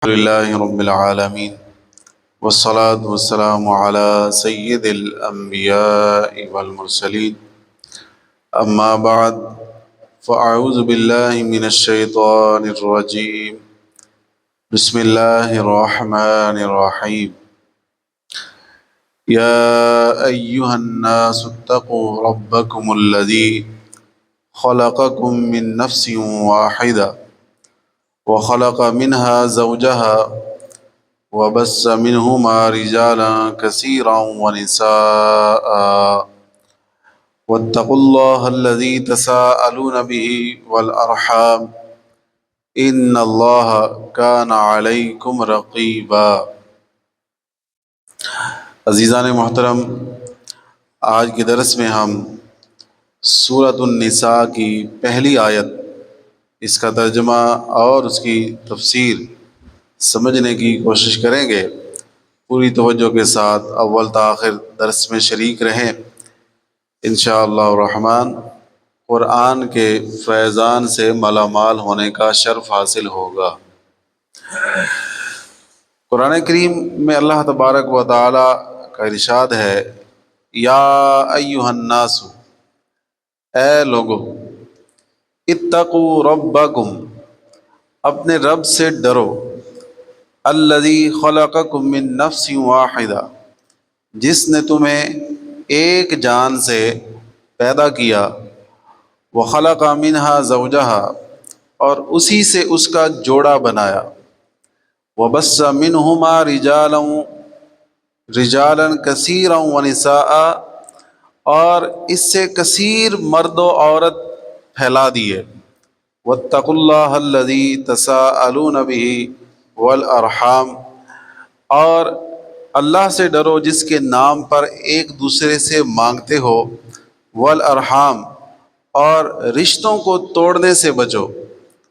لله رب العالمين والصلاة والسلام على سيد الأنبياء والمرسلين أما بعد فأعوذ بالله من الشيطان الرجيم بسم الله الرحمن الرحيم يا أيها الناس اتقوا ربكم الذي خلقكم من نفس واحدة وخلق منها زوجها وبث منهما رجالا كثيرا ونساء واتقوا الله الذي تساءلون به والأرحام إن الله كان عليكم رقيبا۔ عزیزان محترم، آج کے درس میں ہم سورۃ النساء کی پہلی آیت، اس کا ترجمہ اور اس کی تفسیر سمجھنے کی کوشش کریں گے۔ پوری توجہ کے ساتھ اول تا آخر درس میں شریک رہیں۔ انشاءاللہ الرحمن قرآن کے فیضان سے مالا مال ہونے کا شرف حاصل ہوگا۔ قرآن کریم میں اللہ تبارک و تعالی کا ارشاد ہے، یا ایھا الناس، اے لوگو، اتقوا ربکم، اپنے رب سے ڈرو، الذی خلقکم من نفس واحدہ، جس نے تمہیں ایک جان سے پیدا کیا، وخلق منہا زوجہا، اور اسی سے اس کا جوڑا بنایا، وبث منہما رجالا کثیرا ونساء، اور اس سے کثیر مرد و عورت پھیلا دیے، واتقوا اللہ الذی تساءلون بہ والارحام، اور اللہ سے ڈرو جس کے نام پر ایک دوسرے سے مانگتے ہو، والارحام، اور رشتوں کو توڑنے سے بچو،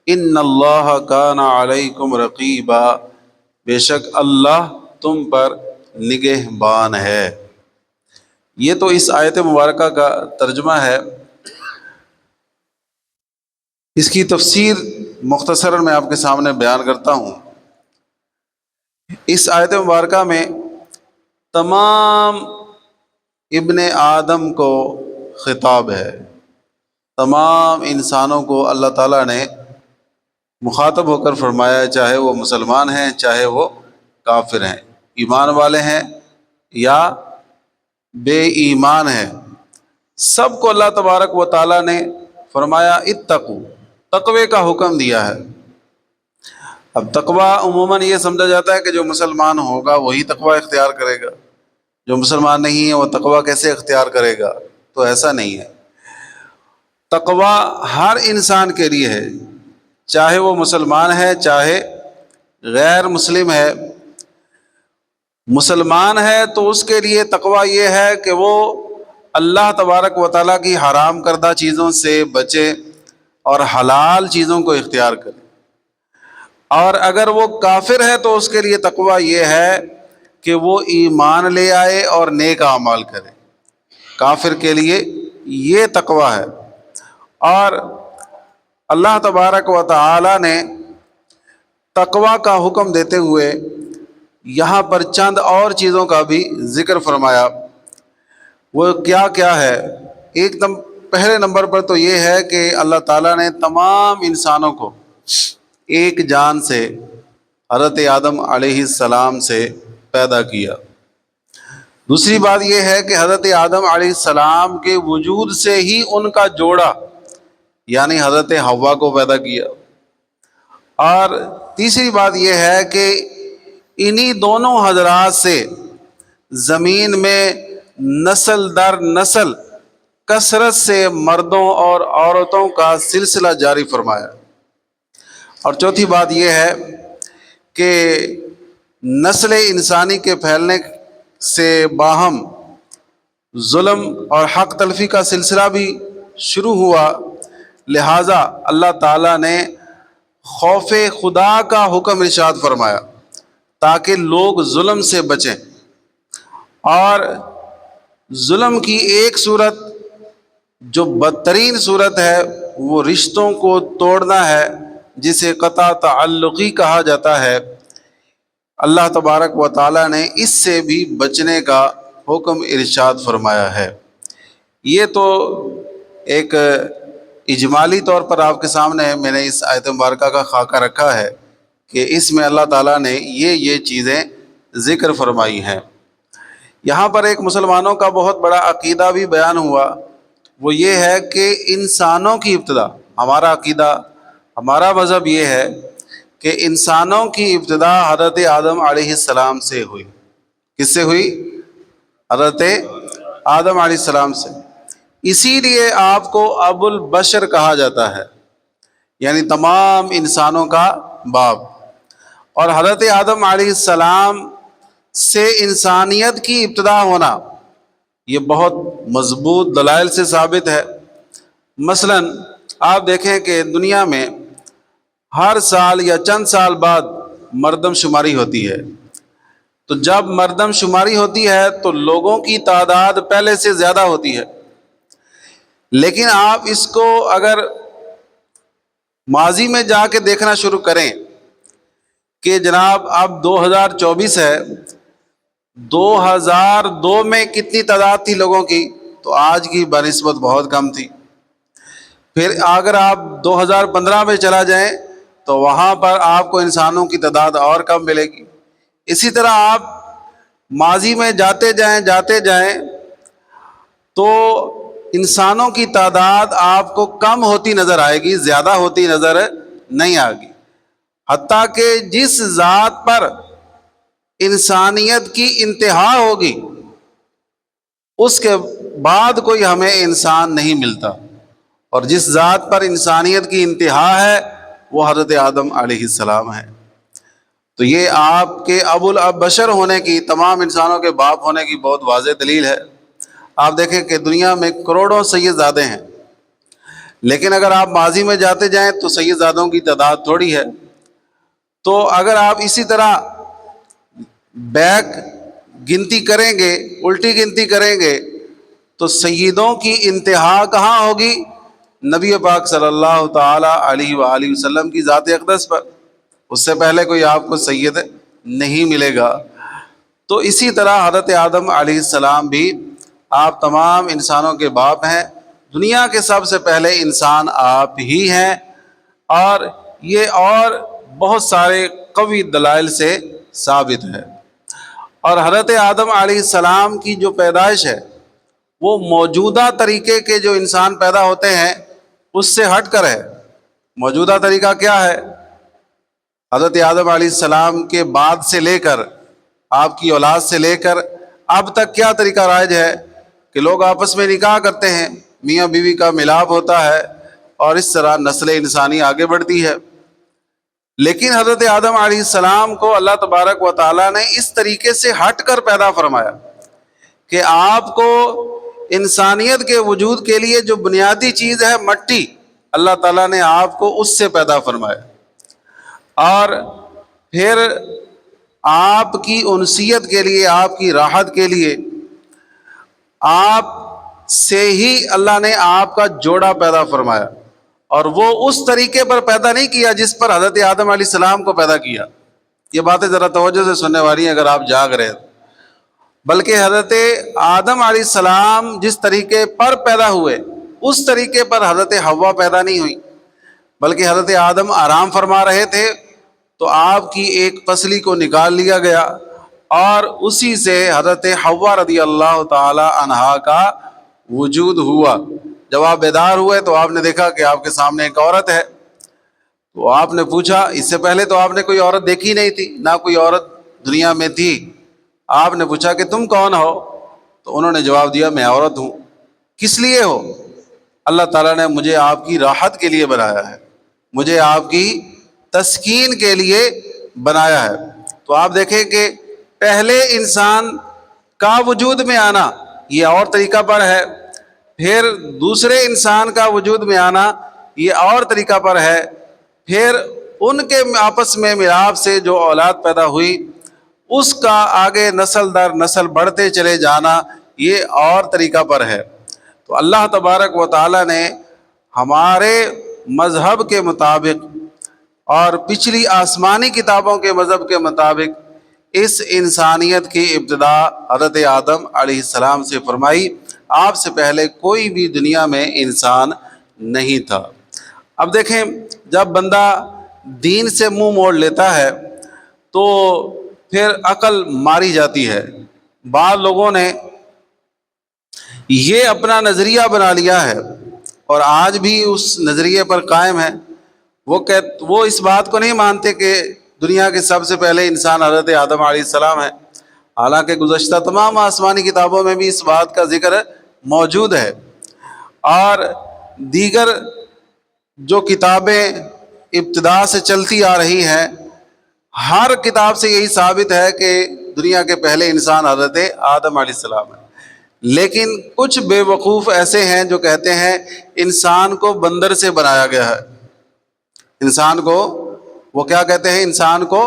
ان اللہ کان علیکم رقیبا، بے شک اللہ تم پر نگہبان ہے۔ یہ تو اس آیت مبارکہ کا ترجمہ ہے۔ اس کی تفسیر مختصراً میں آپ کے سامنے بیان کرتا ہوں۔ اس آیت مبارکہ میں تمام ابن آدم کو خطاب ہے، تمام انسانوں کو اللہ تعالیٰ نے مخاطب ہو کر فرمایا، چاہے وہ مسلمان ہیں، چاہے وہ کافر ہیں، ایمان والے ہیں یا بے ایمان ہیں، سب کو اللہ تبارک و تعالیٰ نے فرمایا اتقو، تقوی کا حکم دیا ہے۔ اب تقوی عموماً یہ سمجھا جاتا ہے کہ جو مسلمان ہوگا وہی تقوی اختیار کرے گا، جو مسلمان نہیں ہے وہ تقوی کیسے اختیار کرے گا؟ تو ایسا نہیں ہے۔ تقوی ہر انسان کے لیے ہے، چاہے وہ مسلمان ہے چاہے غیر مسلم ہے۔ مسلمان ہے تو اس کے لیے تقوی یہ ہے کہ وہ اللہ تبارک و تعالیٰ کی حرام کردہ چیزوں سے بچے اور حلال چیزوں کو اختیار کرے، اور اگر وہ کافر ہے تو اس کے لیے تقوی یہ ہے کہ وہ ایمان لے آئے اور نیک اعمال کرے۔ کافر کے لیے یہ تقوی ہے۔ اور اللہ تبارک و تعالی نے تقوی کا حکم دیتے ہوئے یہاں پر چند اور چیزوں کا بھی ذکر فرمایا۔ وہ کیا کیا ہے؟ ایک دم پہلے نمبر پر تو یہ ہے کہ اللہ تعالیٰ نے تمام انسانوں کو ایک جان سے، حضرت آدم علیہ السلام سے پیدا کیا۔ دوسری بات یہ ہے کہ حضرت آدم علیہ السلام کے وجود سے ہی ان کا جوڑا یعنی حضرت حوا کو پیدا کیا۔ اور تیسری بات یہ ہے کہ انہی دونوں حضرات سے زمین میں نسل در نسل کثرت سے مردوں اور عورتوں کا سلسلہ جاری فرمایا۔ اور چوتھی بات یہ ہے کہ نسل انسانی کے پھیلنے سے باہم ظلم اور حق تلفی کا سلسلہ بھی شروع ہوا، لہٰذا اللہ تعالیٰ نے خوف خدا کا حکم ارشاد فرمایا تاکہ لوگ ظلم سے بچیں۔ اور ظلم کی ایک صورت جو بدترین صورت ہے وہ رشتوں کو توڑنا ہے، جسے قطع تعلقی کہا جاتا ہے۔ اللہ تبارک و تعالیٰ نے اس سے بھی بچنے کا حکم ارشاد فرمایا ہے۔ یہ تو ایک اجمالی طور پر آپ کے سامنے میں نے اس آیت مبارکہ کا خاکہ رکھا ہے کہ اس میں اللہ تعالیٰ نے یہ چیزیں ذکر فرمائی ہیں۔ یہاں پر ایک مسلمانوں کا بہت بڑا عقیدہ بھی بیان ہوا، وہ یہ ہے کہ انسانوں کی ابتدا، ہمارا عقیدہ، ہمارا مذہب یہ ہے کہ انسانوں کی ابتدا حضرت آدم علیہ السلام سے ہوئی۔ کس سے ہوئی؟ حضرت آدم علیہ السلام سے۔ اسی لیے آپ کو ابو البشر کہا جاتا ہے، یعنی تمام انسانوں کا باپ۔ اور حضرت آدم علیہ السلام سے انسانیت کی ابتدا ہونا یہ بہت مضبوط دلائل سے ثابت ہے۔ مثلا آپ دیکھیں کہ دنیا میں ہر سال یا چند سال بعد مردم شماری ہوتی ہے، تو جب مردم شماری ہوتی ہے تو لوگوں کی تعداد پہلے سے زیادہ ہوتی ہے، لیکن آپ اس کو اگر ماضی میں جا کے دیکھنا شروع کریں کہ جناب اب 2024 ہے، 2002 میں کتنی تعداد تھی لوگوں کی، تو آج کی بنسبت بہت کم تھی۔ پھر اگر آپ 2015 میں چلا جائیں تو وہاں پر آپ کو انسانوں کی تعداد اور کم ملے گی۔ اسی طرح آپ ماضی میں جاتے جائیں تو انسانوں کی تعداد آپ کو کم ہوتی نظر آئے گی، زیادہ ہوتی نظر نہیں آئے گی، حتیٰ کہ جس ذات پر انسانیت کی انتہا ہوگی اس کے بعد کوئی ہمیں انسان نہیں ملتا، اور جس ذات پر انسانیت کی انتہا ہے وہ حضرت آدم علیہ السلام ہے۔ تو یہ آپ کے ابو البشر ہونے کی، تمام انسانوں کے باپ ہونے کی بہت واضح دلیل ہے۔ آپ دیکھیں کہ دنیا میں کروڑوں سیدزادے ہیں، لیکن اگر آپ ماضی میں جاتے جائیں تو سیدزادوں کی تعداد تھوڑی ہے۔ تو اگر آپ اسی طرح بیک گنتی کریں گے، الٹی گنتی کریں گے، تو سیدوں کی انتہا کہاں ہوگی؟ نبی پاک صلی اللہ تعالی علیہ وآلہ وسلم کی ذات اقدس پر۔ اس سے پہلے کوئی آپ کو سید نہیں ملے گا۔ تو اسی طرح حضرت آدم علیہ السلام بھی آپ تمام انسانوں کے باپ ہیں، دنیا کے سب سے پہلے انسان آپ ہی ہیں، اور یہ اور بہت سارے قوی دلائل سے ثابت ہے۔ اور حضرت آدم علیہ السلام کی جو پیدائش ہے وہ موجودہ طریقے کے جو انسان پیدا ہوتے ہیں اس سے ہٹ کر ہے۔ موجودہ طریقہ کیا ہے؟ حضرت آدم علیہ السلام کے بعد سے لے کر، آپ کی اولاد سے لے کر اب تک کیا طریقہ رائج ہے کہ لوگ آپس میں نکاح کرتے ہیں، میاں بیوی کا ملاپ ہوتا ہے، اور اس طرح نسل انسانی آگے بڑھتی ہے۔ لیکن حضرت آدم علیہ السلام کو اللہ تبارک و تعالیٰ نے اس طریقے سے ہٹ کر پیدا فرمایا کہ آپ کو انسانیت کے وجود کے لیے جو بنیادی چیز ہے مٹی، اللہ تعالیٰ نے آپ کو اس سے پیدا فرمایا، اور پھر آپ کی انسیت کے لیے، آپ کی راحت کے لیے آپ سے ہی اللہ نے آپ کا جوڑا پیدا فرمایا، اور وہ اس طریقے پر پیدا نہیں کیا جس پر حضرت آدم علیہ السلام کو پیدا کیا۔ یہ باتیں ذرا توجہ سے سننے والی ہیں اگر آپ جاگ رہے ہیں، بلکہ حضرت آدم علیہ السلام جس طریقے پر پیدا ہوئے اس طریقے پر حضرت حوا پیدا نہیں ہوئی، بلکہ حضرت آدم آرام فرما رہے تھے تو آپ کی ایک پسلی کو نکال لیا گیا، اور اسی سے حضرت حوا رضی اللہ تعالی عنہا کا وجود ہوا۔ جب آپ بیدار ہوئے تو آپ نے دیکھا کہ آپ کے سامنے ایک عورت ہے، تو آپ نے پوچھا، اس سے پہلے تو آپ نے کوئی عورت دیکھی نہیں تھی، نہ کوئی عورت دنیا میں تھی۔ آپ نے پوچھا کہ تم کون ہو؟ تو انہوں نے جواب دیا، میں عورت ہوں۔ کس لیے ہو؟ اللہ تعالیٰ نے مجھے آپ کی راحت کے لیے بنایا ہے، مجھے آپ کی تسکین کے لیے بنایا ہے۔ تو آپ دیکھیں کہ پہلے انسان کا وجود میں آنا یہ اور طریقہ پر ہے، پھر دوسرے انسان کا وجود میں آنا یہ اور طریقہ پر ہے، پھر ان کے آپس میں ملاپ سے جو اولاد پیدا ہوئی اس کا آگے نسل در نسل بڑھتے چلے جانا یہ اور طریقہ پر ہے۔ تو اللہ تبارک و تعالیٰ نے ہمارے مذہب کے مطابق اور پچھلی آسمانی کتابوں کے مذہب کے مطابق اس انسانیت کی ابتدا حضرت آدم علیہ السلام سے فرمائی۔ آپ سے پہلے کوئی بھی دنیا میں انسان نہیں تھا۔ اب دیکھیں، جب بندہ دین سے منہ موڑ لیتا ہے تو پھر عقل ماری جاتی ہے۔ بعض لوگوں نے یہ اپنا نظریہ بنا لیا ہے اور آج بھی اس نظریے پر قائم ہے۔ وہ اس بات کو نہیں مانتے کہ دنیا کے سب سے پہلے انسان حضرت آدم علیہ السلام ہے، حالانکہ گزشتہ تمام آسمانی کتابوں میں بھی اس بات کا ذکر موجود ہے۔ اور دیگر جو کتابیں ابتدا سے چلتی آ رہی ہیں، ہر کتاب سے یہی ثابت ہے کہ دنیا کے پہلے انسان حضرت آدم علیہ السلام ہے۔ لیکن کچھ بے وقوف ایسے ہیں جو کہتے ہیں انسان کو بندر سے بنایا گیا ہے۔ انسان کو، وہ کیا کہتے ہیں، انسان کو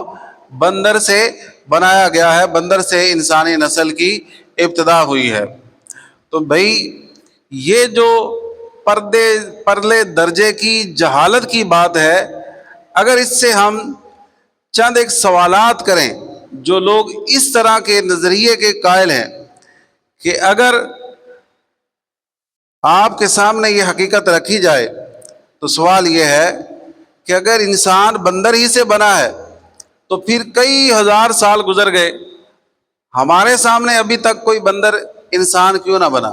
بندر سے بنایا گیا ہے، بندر سے انسانی نسل کی ابتدا ہوئی ہے۔ تو بھائی یہ جو پرلے درجے کی جہالت کی بات ہے، اگر اس سے ہم چند ایک سوالات کریں، جو لوگ اس طرح کے نظریے کے قائل ہیں کہ اگر آپ کے سامنے یہ حقیقت رکھی جائے تو سوال یہ ہے کہ اگر انسان بندر ہی سے بنا ہے تو پھر کئی ہزار سال گزر گئے، ہمارے سامنے ابھی تک کوئی بندر انسان کیوں نہ بنا؟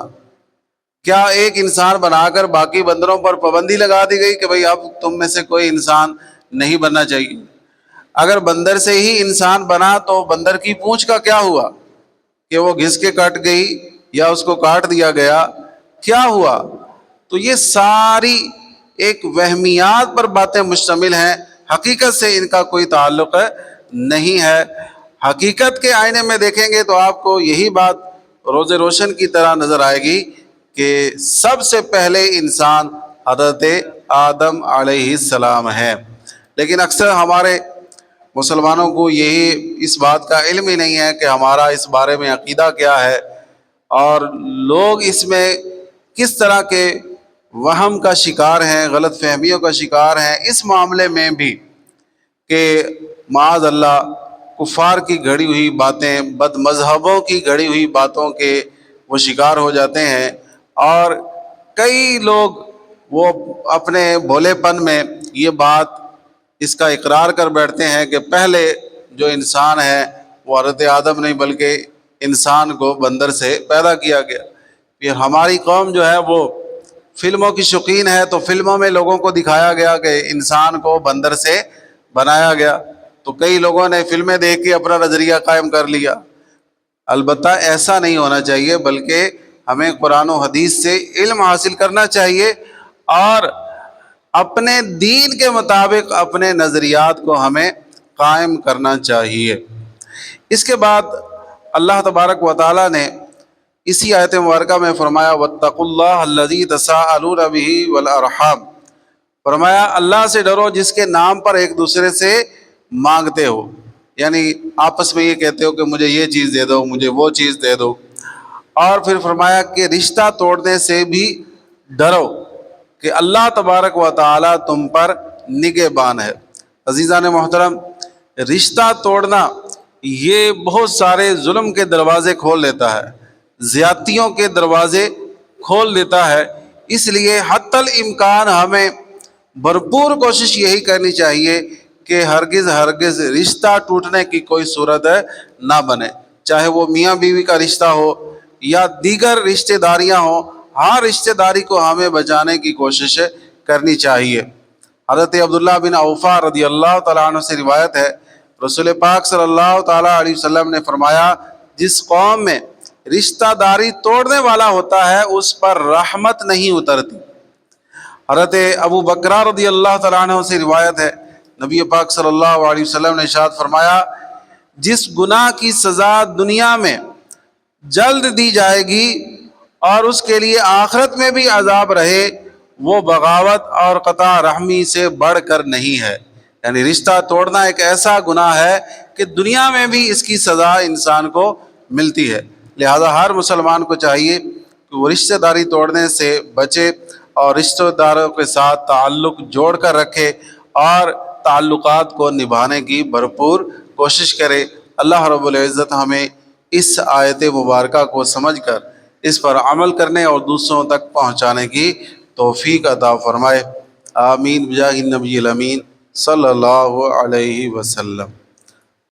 کیا ایک انسان بنا کر باقی بندروں پر پابندی لگا دی گئی کہ بھئی اب تم میں سے کوئی انسان نہیں بننا چاہیے؟ اگر بندر سے ہی انسان بنا تو بندر کی پونچھ کا کیا ہوا کہ وہ گھس کے کٹ گئی یا اس کو کاٹ دیا گیا؟ کیا ہوا؟ تو یہ ساری ایک وہمیات پر باتیں مشتمل ہیں، حقیقت سے ان کا کوئی تعلق نہیں ہے۔ حقیقت کے آئینے میں دیکھیں گے تو آپ کو یہی بات روز روشن کی طرح نظر آئے گی کہ سب سے پہلے انسان حضرت آدم علیہ السلام ہے۔ لیکن اکثر ہمارے مسلمانوں کو یہی اس بات کا علم ہی نہیں ہے کہ ہمارا اس بارے میں عقیدہ کیا ہے، اور لوگ اس میں کس طرح کے وہم کا شکار ہیں، غلط فہمیوں کا شکار ہیں اس معاملے میں بھی کہ معاذ اللہ کفار کی گھڑی ہوئی باتیں، بد مذہبوں کی گھڑی ہوئی باتوں کے وہ شکار ہو جاتے ہیں۔ اور کئی لوگ وہ اپنے بھولے پن میں یہ بات اس کا اقرار کر بیٹھتے ہیں کہ پہلے جو انسان ہے وہ حضرت آدم نہیں بلکہ انسان کو بندر سے پیدا کیا گیا۔ پھر ہماری قوم جو ہے وہ فلموں کی شوقین ہے، تو فلموں میں لوگوں کو دکھایا گیا کہ انسان کو بندر سے بنایا گیا، تو کئی لوگوں نے فلمیں دیکھ کے اپنا نظریہ قائم کر لیا۔ البتہ ایسا نہیں ہونا چاہیے، بلکہ ہمیں قرآن و حدیث سے علم حاصل کرنا چاہیے اور اپنے دین کے مطابق اپنے نظریات کو ہمیں قائم کرنا چاہیے۔ اس کے بعد اللہ تبارک و تعالیٰ نے اسی آیت مبارکہ میں فرمایا واتقوا اللہ الذی تساءلون بہ والارحام، فرمایا اللہ سے ڈرو جس کے نام پر ایک دوسرے سے مانگتے ہو، یعنی آپس میں یہ کہتے ہو کہ مجھے یہ چیز دے دو، مجھے وہ چیز دے دو۔ اور پھر فرمایا کہ رشتہ توڑنے سے بھی ڈرو کہ اللہ تبارک و تعالیٰ تم پر نگہبان ہے۔ عزیزان محترم، رشتہ توڑنا یہ بہت سارے ظلم کے دروازے کھول دیتا ہے، زیادتیوں کے دروازے کھول دیتا ہے۔ اس لیے حتی الامکان ہمیں بھرپور کوشش یہی کرنی چاہیے کہ ہرگز رشتہ ٹوٹنے کی کوئی صورت نہ بنے، چاہے وہ میاں بیوی کا رشتہ ہو یا دیگر رشتہ داریاں ہوں، ہر رشتہ داری کو ہمیں بچانے کی کوشش کرنی چاہیے۔ حضرت عبداللہ بن اوفا رضی اللہ تعالیٰ عنہ سے روایت ہے، رسول پاک صلی اللہ تعالیٰ علیہ وسلم نے فرمایا جس قوم میں رشتہ داری توڑنے والا ہوتا ہے اس پر رحمت نہیں اترتی۔ حضرت ابو بکرہ رضی اللہ تعالیٰ عنہ سے روایت ہے، نبی پاک صلی اللہ علیہ وسلم نے ارشاد فرمایا جس گناہ کی سزا دنیا میں جلد دی جائے گی اور اس کے لیے آخرت میں بھی عذاب رہے، وہ بغاوت اور قطع رحمی سے بڑھ کر نہیں ہے۔ یعنی رشتہ توڑنا ایک ایسا گناہ ہے کہ دنیا میں بھی اس کی سزا انسان کو ملتی ہے۔ لہذا ہر مسلمان کو چاہیے کہ وہ رشتہ داری توڑنے سے بچے اور رشتہ داروں کے ساتھ تعلق جوڑ کر رکھے اور تعلقات کو نبھانے کی بھرپور کوشش کرے۔ اللہ رب العزت ہمیں اس آیت مبارکہ کو سمجھ کر اس پر عمل کرنے اور دوسروں تک پہنچانے کی توفیق عطا فرمائے۔ آمین بجاہ النبی الامین صلی اللہ علیہ وسلم۔